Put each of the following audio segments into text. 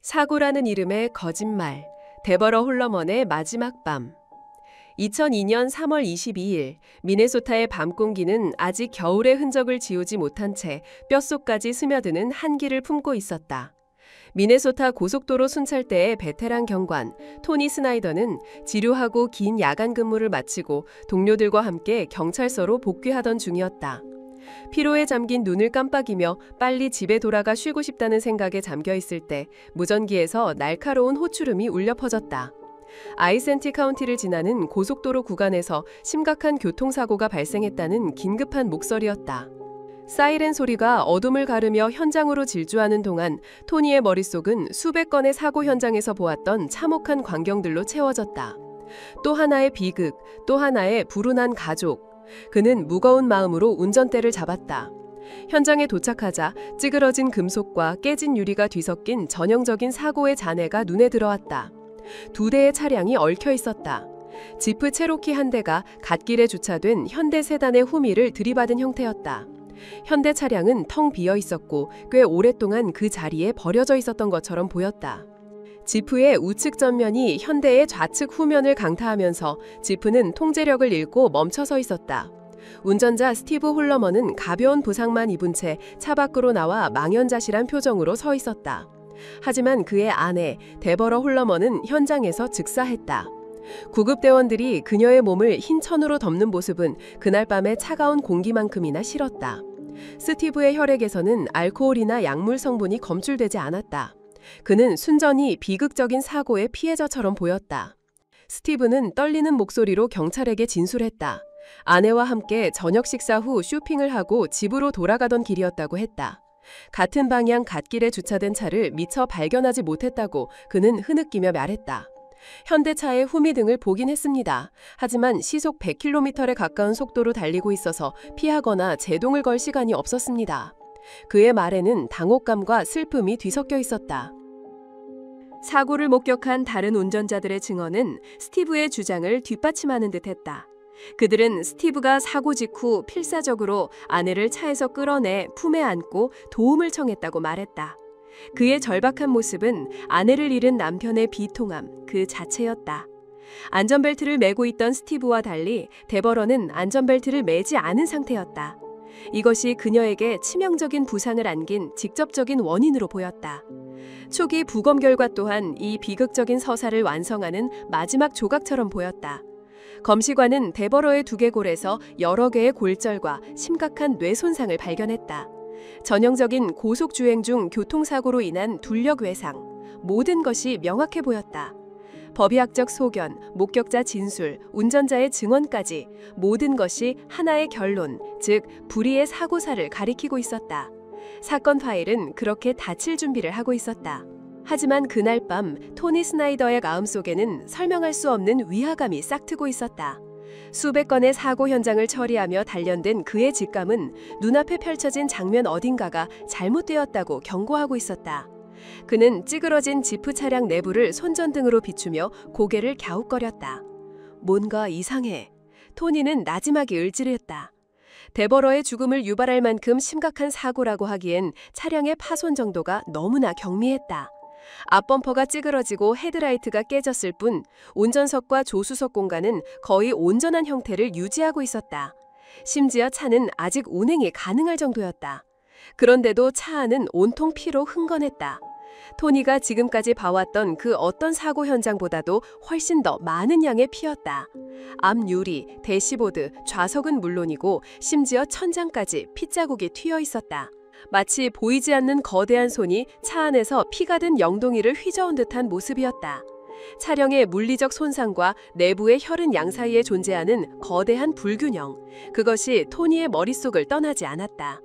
사고라는 이름의 거짓말, 데버러 홀러먼의 마지막 밤. 2002년 3월 22일, 미네소타의 밤 공기는 아직 겨울의 흔적을 지우지 못한 채 뼛속까지 스며드는 한기를 품고 있었다. 미네소타 고속도로 순찰대의 베테랑 경관 토니 스나이더는 지루하고 긴 야간 근무를 마치고 동료들과 함께 경찰서로 복귀하던 중이었다. 피로에 잠긴 눈을 깜빡이며 빨리 집에 돌아가 쉬고 싶다는 생각에 잠겨 있을 때 무전기에서 날카로운 호출음이 울려 퍼졌다. 아이센티 카운티를 지나는 고속도로 구간에서 심각한 교통사고가 발생했다는 긴급한 목소리였다. 사이렌 소리가 어둠을 가르며 현장으로 질주하는 동안 토니의 머릿속은 수백 건의 사고 현장에서 보았던 참혹한 광경들로 채워졌다. 또 하나의 비극, 또 하나의 불운한 가족. 그는 무거운 마음으로 운전대를 잡았다. 현장에 도착하자 찌그러진 금속과 깨진 유리가 뒤섞인 전형적인 사고의 잔해가 눈에 들어왔다. 두 대의 차량이 얽혀 있었다. 지프 체로키 한 대가 갓길에 주차된 현대 세단의 후미를 들이받은 형태였다. 현대 차량은 텅 비어 있었고 꽤 오랫동안 그 자리에 버려져 있었던 것처럼 보였다. 지프의 우측 전면이 현대의 좌측 후면을 강타하면서 지프는 통제력을 잃고 멈춰서 있었다. 운전자 스티브 홀러먼은 가벼운 부상만 입은 채 차 밖으로 나와 망연자실한 표정으로 서 있었다. 하지만 그의 아내 데버러 홀러먼은 현장에서 즉사했다. 구급대원들이 그녀의 몸을 흰 천으로 덮는 모습은 그날 밤의 차가운 공기만큼이나 싫었다. 스티브의 혈액에서는 알코올이나 약물 성분이 검출되지 않았다. 그는 순전히 비극적인 사고의 피해자처럼 보였다. 스티브는 떨리는 목소리로 경찰에게 진술했다. 아내와 함께 저녁 식사 후 쇼핑을 하고 집으로 돌아가던 길이었다고 했다. 같은 방향 갓길에 주차된 차를 미처 발견하지 못했다고 그는 흐느끼며 말했다. 현대차의 후미등을 보긴 했습니다. 하지만 시속 100km에 가까운 속도로 달리고 있어서 피하거나 제동을 걸 시간이 없었습니다. 그의 말에는 당혹감과 슬픔이 뒤섞여 있었다. 사고를 목격한 다른 운전자들의 증언은 스티브의 주장을 뒷받침하는 듯했다. 그들은 스티브가 사고 직후 필사적으로 아내를 차에서 끌어내 품에 안고 도움을 청했다고 말했다. 그의 절박한 모습은 아내를 잃은 남편의 비통함 그 자체였다. 안전벨트를 매고 있던 스티브와 달리 데버러는 안전벨트를 매지 않은 상태였다. 이것이 그녀에게 치명적인 부상을 안긴 직접적인 원인으로 보였다. 초기 부검 결과 또한 이 비극적인 서사를 완성하는 마지막 조각처럼 보였다. 검시관은 데버러의 두개골에서 여러 개의 골절과 심각한 뇌 손상을 발견했다. 전형적인 고속주행 중 교통사고로 인한 둘력 외상, 모든 것이 명확해 보였다. 법의학적 소견, 목격자 진술, 운전자의 증언까지 모든 것이 하나의 결론, 즉 불의의 사고사를 가리키고 있었다. 사건 파일은 그렇게 닫힐 준비를 하고 있었다. 하지만 그날 밤 토니 스나이더의 마음속에는 설명할 수 없는 위화감이 싹트고 있었다. 수백 건의 사고 현장을 처리하며 단련된 그의 직감은 눈앞에 펼쳐진 장면 어딘가가 잘못되었다고 경고하고 있었다. 그는 찌그러진 지프 차량 내부를 손전등으로 비추며 고개를 갸웃거렸다. 뭔가 이상해. 토니는 나지막이 을지르었다. 데버러의 죽음을 유발할 만큼 심각한 사고라고 하기엔 차량의 파손 정도가 너무나 경미했다. 앞범퍼가 찌그러지고 헤드라이트가 깨졌을 뿐 운전석과 조수석 공간은 거의 온전한 형태를 유지하고 있었다. 심지어 차는 아직 운행이 가능할 정도였다. 그런데도 차 안은 온통 피로 흥건했다. 토니가 지금까지 봐왔던 그 어떤 사고 현장보다도 훨씬 더 많은 양의 피였다. 앞 유리, 대시보드, 좌석은 물론이고 심지어 천장까지 핏자국이 튀어 있었다. 마치 보이지 않는 거대한 손이 차 안에서 피가 든 영동이를 휘저은 듯한 모습이었다. 차량의 물리적 손상과 내부의 혈흔 양 사이에 존재하는 거대한 불균형, 그것이 토니의 머릿속을 떠나지 않았다.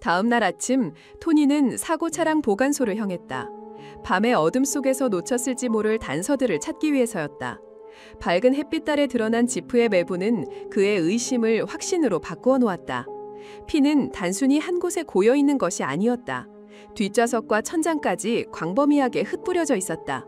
다음 날 아침, 토니는 사고 차량 보관소를 향했다. 밤의 어둠 속에서 놓쳤을지 모를 단서들을 찾기 위해서였다. 밝은 햇빛 아래 드러난 지프의 매부는 그의 의심을 확신으로 바꾸어 놓았다. 피는 단순히 한 곳에 고여 있는 것이 아니었다. 뒷좌석과 천장까지 광범위하게 흩뿌려져 있었다.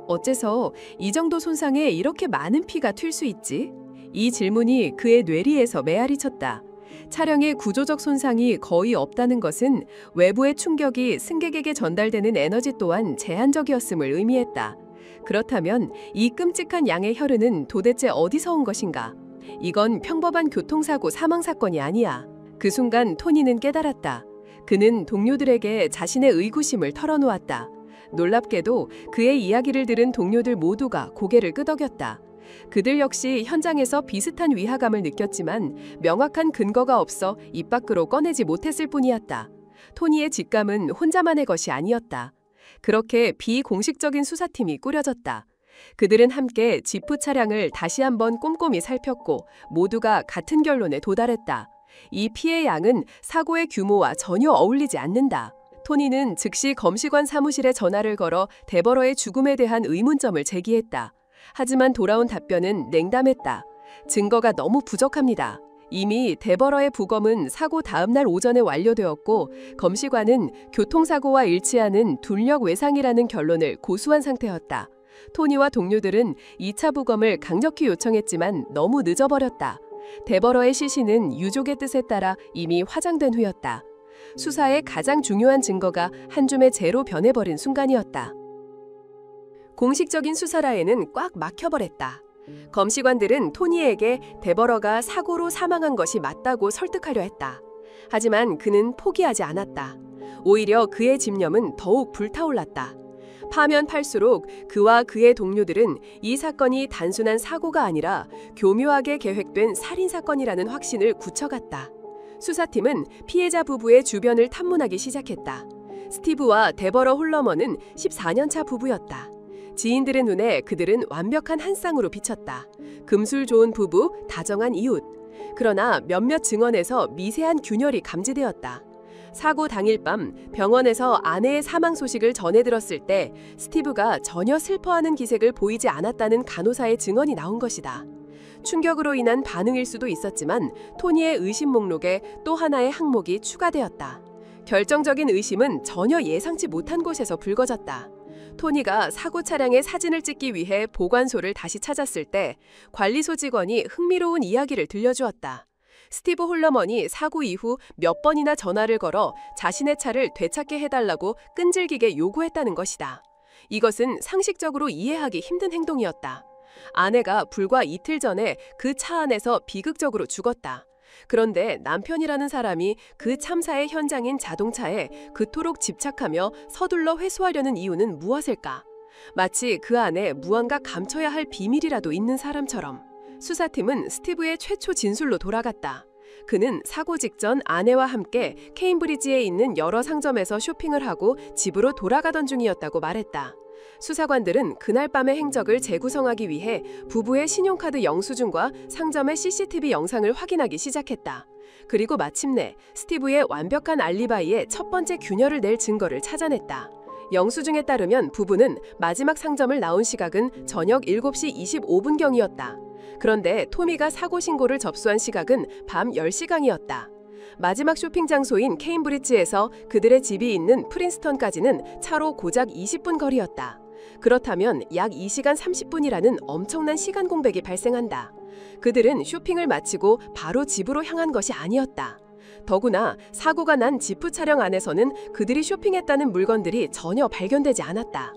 어째서 이 정도 손상에 이렇게 많은 피가 튈 수 있지? 이 질문이 그의 뇌리에서 메아리 쳤다. 차량의 구조적 손상이 거의 없다는 것은 외부의 충격이 승객에게 전달되는 에너지 또한 제한적이었음을 의미했다. 그렇다면 이 끔찍한 양의 혈흔은 도대체 어디서 온 것인가? 이건 평범한 교통사고 사망 사건이 아니야. 그 순간 토니는 깨달았다. 그는 동료들에게 자신의 의구심을 털어놓았다. 놀랍게도 그의 이야기를 들은 동료들 모두가 고개를 끄덕였다. 그들 역시 현장에서 비슷한 위화감을 느꼈지만 명확한 근거가 없어 입 밖으로 꺼내지 못했을 뿐이었다. 토니의 직감은 혼자만의 것이 아니었다. 그렇게 비공식적인 수사팀이 꾸려졌다. 그들은 함께 지프 차량을 다시 한번 꼼꼼히 살폈고 모두가 같은 결론에 도달했다. 이 피해 양은 사고의 규모와 전혀 어울리지 않는다. 토니는 즉시 검시관 사무실에 전화를 걸어 데버러의 죽음에 대한 의문점을 제기했다. 하지만 돌아온 답변은 냉담했다. 증거가 너무 부족합니다. 이미 데버러의 부검은 사고 다음 날 오전에 완료되었고 검시관은 교통사고와 일치하는 둘력 외상이라는 결론을 고수한 상태였다. 토니와 동료들은 2차 부검을 강력히 요청했지만 너무 늦어버렸다. 데버러의 시신은 유족의 뜻에 따라 이미 화장된 후였다. 수사의 가장 중요한 증거가 한 줌의 재로 변해버린 순간이었다. 공식적인 수사라에는 꽉 막혀버렸다. 검시관들은 토니에게 데버러가 사고로 사망한 것이 맞다고 설득하려 했다. 하지만 그는 포기하지 않았다. 오히려 그의 집념은 더욱 불타올랐다. 파면 팔수록 그와 그의 동료들은 이 사건이 단순한 사고가 아니라 교묘하게 계획된 살인사건이라는 확신을 굳혀갔다. 수사팀은 피해자 부부의 주변을 탐문하기 시작했다. 스티브와 데버러 홀러먼은 14년차 부부였다. 지인들의 눈에 그들은 완벽한 한 쌍으로 비쳤다. 금술 좋은 부부, 다정한 이웃. 그러나 몇몇 증언에서 미세한 균열이 감지되었다. 사고 당일 밤 병원에서 아내의 사망 소식을 전해 들었을 때 스티브가 전혀 슬퍼하는 기색을 보이지 않았다는 간호사의 증언이 나온 것이다. 충격으로 인한 반응일 수도 있었지만 토니의 의심 목록에 또 하나의 항목이 추가되었다. 결정적인 의심은 전혀 예상치 못한 곳에서 불거졌다. 토니가 사고 차량의 사진을 찍기 위해 보관소를 다시 찾았을 때 관리소 직원이 흥미로운 이야기를 들려주었다. 스티브 홀러먼이 사고 이후 몇 번이나 전화를 걸어 자신의 차를 되찾게 해달라고 끈질기게 요구했다는 것이다. 이것은 상식적으로 이해하기 힘든 행동이었다. 아내가 불과 이틀 전에 그 차 안에서 비극적으로 죽었다. 그런데 남편이라는 사람이 그 참사의 현장인 자동차에 그토록 집착하며 서둘러 회수하려는 이유는 무엇일까? 마치 그 안에 무언가 감춰야 할 비밀이라도 있는 사람처럼. 수사팀은 스티브의 최초 진술로 돌아갔다. 그는 사고 직전 아내와 함께 케임브리지에 있는 여러 상점에서 쇼핑을 하고 집으로 돌아가던 중이었다고 말했다. 수사관들은 그날 밤의 행적을 재구성하기 위해 부부의 신용카드 영수증과 상점의 CCTV 영상을 확인하기 시작했다. 그리고 마침내 스티브의 완벽한 알리바이에 첫 번째 균열을 낼 증거를 찾아냈다. 영수증에 따르면 부부는 마지막 상점을 나온 시각은 저녁 7시 25분경이었다. 그런데 토미가 사고 신고를 접수한 시각은 밤 10시경이었다. 마지막 쇼핑 장소인 케임브리지에서 그들의 집이 있는 프린스턴까지는 차로 고작 20분 거리였다. 그렇다면 약 2시간 30분이라는 엄청난 시간 공백이 발생한다. 그들은 쇼핑을 마치고 바로 집으로 향한 것이 아니었다. 더구나 사고가 난 지프 차량 안에서는 그들이 쇼핑했다는 물건들이 전혀 발견되지 않았다.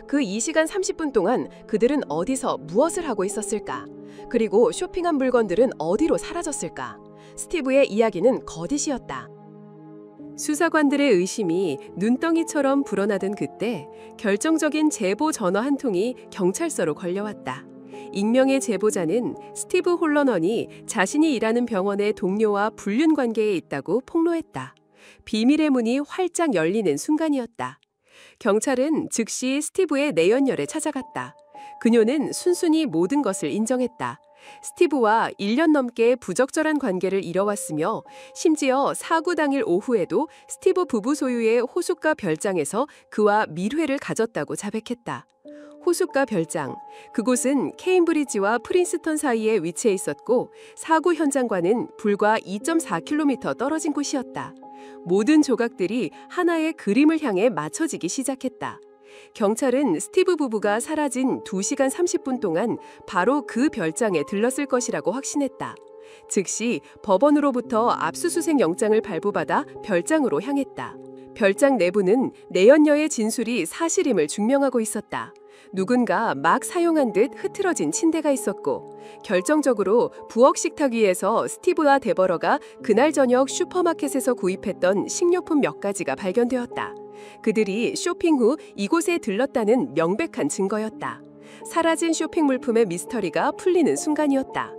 그 2시간 30분 동안 그들은 어디서 무엇을 하고 있었을까? 그리고 쇼핑한 물건들은 어디로 사라졌을까? 스티브의 이야기는 거짓이었다. 수사관들의 의심이 눈덩이처럼 불어나던 그때 결정적인 제보 전화 한 통이 경찰서로 걸려왔다. 익명의 제보자는 스티브 홀러넌이 자신이 일하는 병원의 동료와 불륜 관계에 있다고 폭로했다. 비밀의 문이 활짝 열리는 순간이었다. 경찰은 즉시 스티브의 내연녀에 찾아갔다. 그녀는 순순히 모든 것을 인정했다. 스티브와 1년 넘게 부적절한 관계를 이뤄왔으며 심지어 사고 당일 오후에도 스티브 부부 소유의 호숫가 별장에서 그와 밀회를 가졌다고 자백했다. 호숫가 별장, 그곳은 케임브리지와 프린스턴 사이에 위치해 있었고 사고 현장과는 불과 2.4km 떨어진 곳이었다. 모든 조각들이 하나의 그림을 향해 맞춰지기 시작했다. 경찰은 스티브 부부가 사라진 2시간 30분 동안 바로 그 별장에 들렀을 것이라고 확신했다. 즉시 법원으로부터 압수수색 영장을 발부받아 별장으로 향했다. 별장 내부는 내연녀의 진술이 사실임을 증명하고 있었다. 누군가 막 사용한 듯 흐트러진 침대가 있었고, 결정적으로 부엌 식탁 위에서 스티브와 데버러가 그날 저녁 슈퍼마켓에서 구입했던 식료품 몇 가지가 발견되었다. 그들이 쇼핑 후 이곳에 들렀다는 명백한 증거였다. 사라진 쇼핑 물품의 미스터리가 풀리는 순간이었다.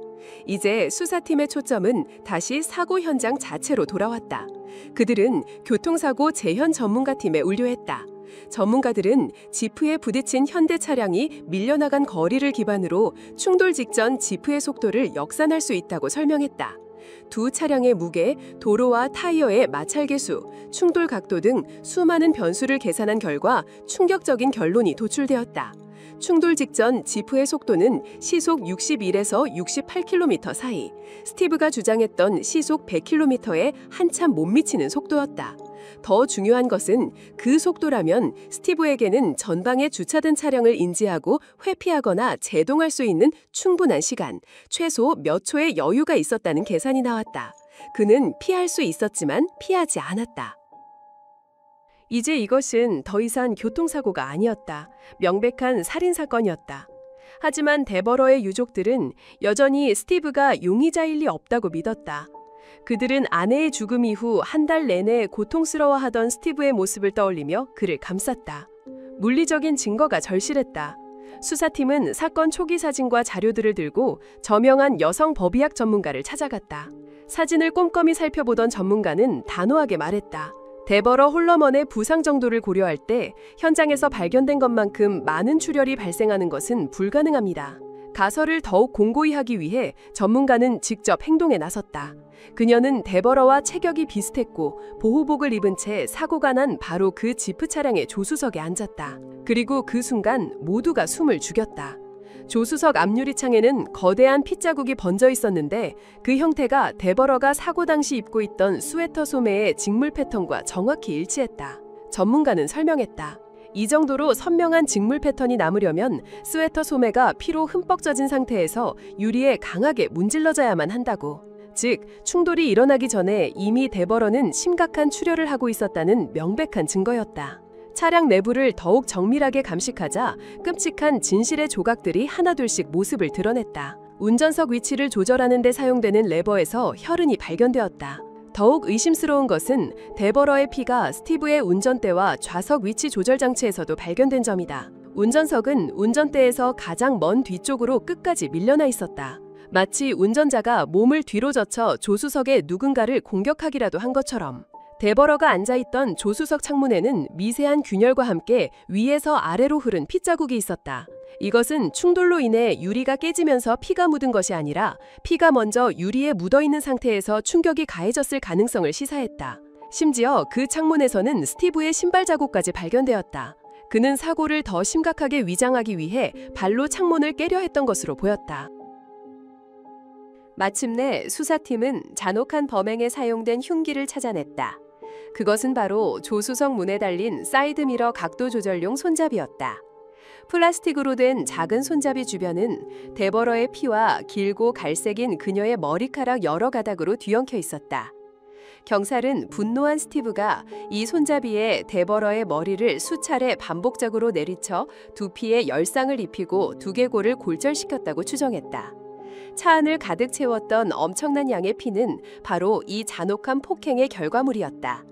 이제 수사팀의 초점은 다시 사고 현장 자체로 돌아왔다. 그들은 교통사고 재현 전문가팀에 운류했다. 전문가들은 지프에 부딪힌 현대 차량이 밀려나간 거리를 기반으로 충돌 직전 지프의 속도를 역산할 수 있다고 설명했다. 두 차량의 무게, 도로와 타이어의 마찰 계수, 충돌 각도 등 수많은 변수를 계산한 결과 충격적인 결론이 도출되었다. 충돌 직전 지프의 속도는 시속 61에서 68km 사이, 스티브가 주장했던 시속 100km에 한참 못 미치는 속도였다. 더 중요한 것은 그 속도라면 스티브에게는 전방에 주차된 차량을 인지하고 회피하거나 제동할 수 있는 충분한 시간, 최소 몇 초의 여유가 있었다는 계산이 나왔다. 그는 피할 수 있었지만 피하지 않았다. 이제 이것은 더 이상 교통사고가 아니었다. 명백한 살인사건이었다. 하지만 데버러의 유족들은 여전히 스티브가 용의자일 리 없다고 믿었다. 그들은 아내의 죽음 이후 한 달 내내 고통스러워하던 스티브의 모습을 떠올리며 그를 감쌌다. 물리적인 증거가 절실했다. 수사팀은 사건 초기 사진과 자료들을 들고 저명한 여성 법의학 전문가를 찾아갔다. 사진을 꼼꼼히 살펴보던 전문가는 단호하게 말했다. 데버러 홀러먼의 부상 정도를 고려할 때 현장에서 발견된 것만큼 많은 출혈이 발생하는 것은 불가능합니다. 가설을 더욱 공고히 하기 위해 전문가는 직접 행동에 나섰다. 그녀는 데버러와 체격이 비슷했고 보호복을 입은 채 사고가 난 바로 그 지프 차량의 조수석에 앉았다. 그리고 그 순간 모두가 숨을 죽였다. 조수석 앞유리창에는 거대한 핏자국이 번져 있었는데 그 형태가 데버러가 사고 당시 입고 있던 스웨터 소매의 직물 패턴과 정확히 일치했다. 전문가는 설명했다. 이 정도로 선명한 직물 패턴이 남으려면 스웨터 소매가 피로 흠뻑 젖은 상태에서 유리에 강하게 문질러져야만 한다고. 즉, 충돌이 일어나기 전에 이미 데버러는 심각한 출혈을 하고 있었다는 명백한 증거였다. 차량 내부를 더욱 정밀하게 감식하자 끔찍한 진실의 조각들이 하나둘씩 모습을 드러냈다. 운전석 위치를 조절하는 데 사용되는 레버에서 혈흔이 발견되었다. 더욱 의심스러운 것은 데버러의 피가 스티브의 운전대와 좌석 위치 조절 장치에서도 발견된 점이다. 운전석은 운전대에서 가장 먼 뒤쪽으로 끝까지 밀려나 있었다. 마치 운전자가 몸을 뒤로 젖혀 조수석에 누군가를 공격하기라도 한 것처럼. 데버러가 앉아있던 조수석 창문에는 미세한 균열과 함께 위에서 아래로 흐른 핏자국이 있었다. 이것은 충돌로 인해 유리가 깨지면서 피가 묻은 것이 아니라 피가 먼저 유리에 묻어있는 상태에서 충격이 가해졌을 가능성을 시사했다. 심지어 그 창문에서는 스티브의 신발 자국까지 발견되었다. 그는 사고를 더 심각하게 위장하기 위해 발로 창문을 깨려 했던 것으로 보였다. 마침내 수사팀은 잔혹한 범행에 사용된 흉기를 찾아냈다. 그것은 바로 조수석 문에 달린 사이드미러 각도 조절용 손잡이였다. 플라스틱으로 된 작은 손잡이 주변은 데버러의 피와 길고 갈색인 그녀의 머리카락 여러 가닥으로 뒤엉켜 있었다. 경찰은 분노한 스티브가 이 손잡이에 데버러의 머리를 수차례 반복적으로 내리쳐 두피에 열상을 입히고 두개골을 골절시켰다고 추정했다. 차 안을 가득 채웠던 엄청난 양의 피는 바로 이 잔혹한 폭행의 결과물이었다.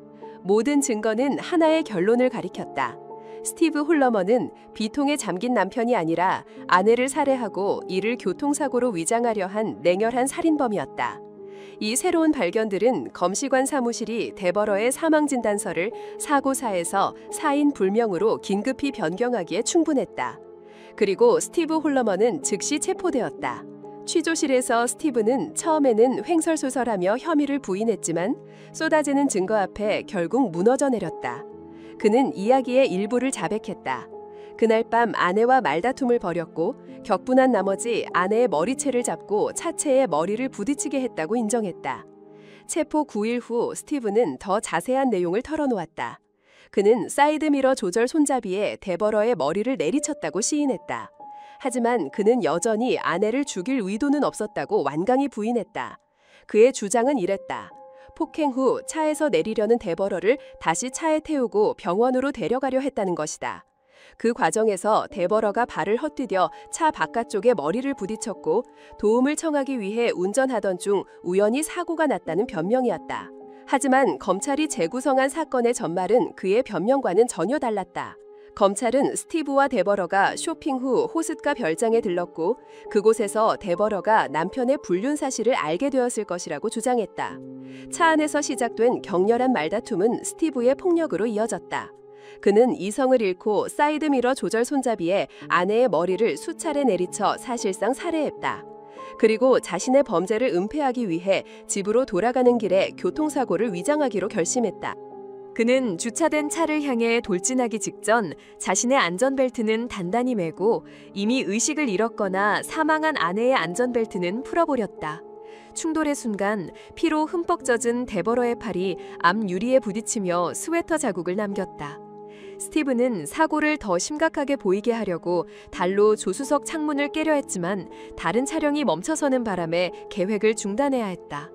모든 증거는 하나의 결론을 가리켰다. 스티브 홀러먼은 비통에 잠긴 남편이 아니라 아내를 살해하고 이를 교통사고로 위장하려 한 냉혈한 살인범이었다. 이 새로운 발견들은 검시관 사무실이 데버러의 사망진단서를 사고사에서 사인 불명으로 긴급히 변경하기에 충분했다. 그리고 스티브 홀러먼은 즉시 체포되었다. 취조실에서 스티브는 처음에는 횡설수설하며 혐의를 부인했지만 쏟아지는 증거 앞에 결국 무너져 내렸다. 그는 이야기의 일부를 자백했다. 그날 밤 아내와 말다툼을 벌였고 격분한 나머지 아내의 머리채를 잡고 차체에 머리를 부딪히게 했다고 인정했다. 체포 9일 후 스티브는 더 자세한 내용을 털어놓았다. 그는 사이드미러 조절 손잡이에 데버러의 머리를 내리쳤다고 시인했다. 하지만 그는 여전히 아내를 죽일 의도는 없었다고 완강히 부인했다. 그의 주장은 이랬다. 폭행 후 차에서 내리려는 데버러를 다시 차에 태우고 병원으로 데려가려 했다는 것이다. 그 과정에서 데버러가 발을 헛디뎌 차 바깥쪽에 머리를 부딪혔고 도움을 청하기 위해 운전하던 중 우연히 사고가 났다는 변명이었다. 하지만 검찰이 재구성한 사건의 전말은 그의 변명과는 전혀 달랐다. 검찰은 스티브와 데버러가 쇼핑 후 호숫가 별장에 들렀고 그곳에서 데버러가 남편의 불륜 사실을 알게 되었을 것이라고 주장했다. 차 안에서 시작된 격렬한 말다툼은 스티브의 폭력으로 이어졌다. 그는 이성을 잃고 사이드미러 조절 손잡이에 아내의 머리를 수차례 내리쳐 사실상 살해했다. 그리고 자신의 범죄를 은폐하기 위해 집으로 돌아가는 길에 교통사고를 위장하기로 결심했다. 그는 주차된 차를 향해 돌진하기 직전 자신의 안전벨트는 단단히 매고 이미 의식을 잃었거나 사망한 아내의 안전벨트는 풀어버렸다. 충돌의 순간 피로 흠뻑 젖은 데버러의 팔이 앞 유리에 부딪히며 스웨터 자국을 남겼다. 스티브는 사고를 더 심각하게 보이게 하려고 달로 조수석 창문을 깨려 했지만 다른 차량이 멈춰서는 바람에 계획을 중단해야 했다.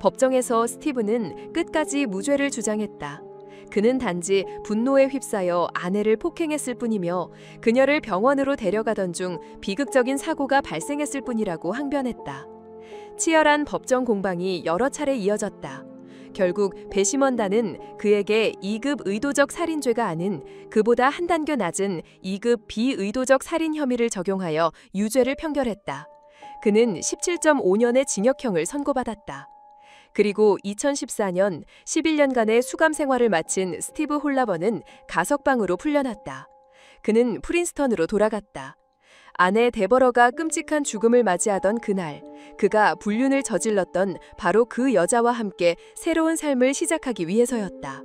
법정에서 스티브는 끝까지 무죄를 주장했다. 그는 단지 분노에 휩싸여 아내를 폭행했을 뿐이며 그녀를 병원으로 데려가던 중 비극적인 사고가 발생했을 뿐이라고 항변했다. 치열한 법정 공방이 여러 차례 이어졌다. 결국 배심원단은 그에게 2급 의도적 살인죄가 아닌 그보다 한 단계 낮은 2급 비의도적 살인 혐의를 적용하여 유죄를 판결했다. 그는 17.5년의 징역형을 선고받았다. 그리고 2014년 11년간의 수감 생활을 마친 스티브 홀라버는 가석방으로 풀려났다. 그는 프린스턴으로 돌아갔다. 아내 데버러가 끔찍한 죽음을 맞이하던 그날, 그가 불륜을 저질렀던 바로 그 여자와 함께 새로운 삶을 시작하기 위해서였다.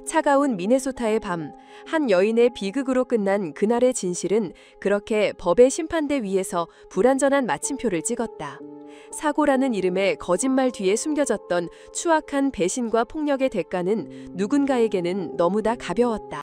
차가운 미네소타의 밤, 한 여인의 비극으로 끝난 그날의 진실은 그렇게 법의 심판대 위에서 불완전한 마침표를 찍었다. 사고라는 이름의 거짓말 뒤에 숨겨졌던 추악한 배신과 폭력의 대가는 누군가에게는 너무나 가벼웠다.